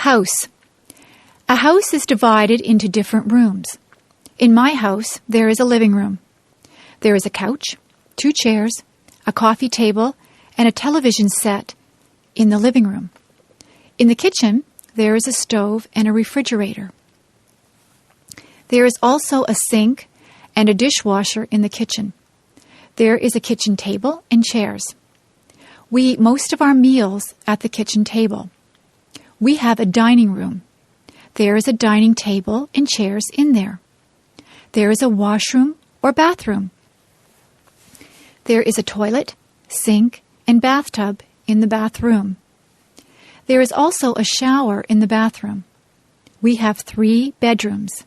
House. A house is divided into different rooms. In my house, there is a living room. There is a couch, 2 chairs, a coffee table, and a television set in the living room. In the kitchen, there is a stove and a refrigerator. There is also a sink and a dishwasher in the kitchen. There is a kitchen table and chairs. We eat most of our meals at the kitchen table. We have a dining room. There is a dining table and chairs in there. There is a washroom or bathroom. There is a toilet, sink, and bathtub in the bathroom. There is also a shower in the bathroom. We have 3 bedrooms.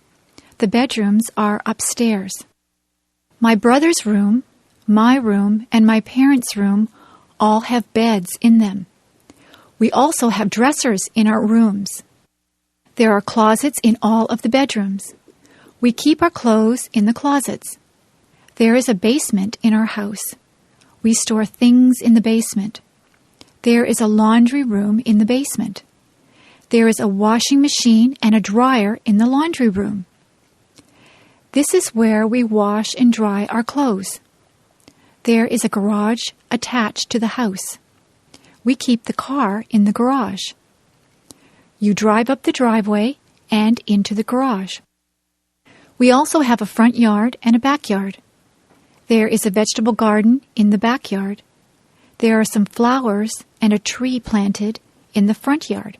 The bedrooms are upstairs. My brother's room, my room, and my parents' room all have beds in them. We also have dressers in our rooms. There are closets in all of the bedrooms. We keep our clothes in the closets. There is a basement in our house. We store things in the basement. There is a laundry room in the basement. There is a washing machine and a dryer in the laundry room. This is where we wash and dry our clothes. There is a garage attached to the house. We keep the car in the garage. You drive up the driveway and into the garage. We also have a front yard and a backyard. There is a vegetable garden in the backyard. There are some flowers and a tree planted in the front yard.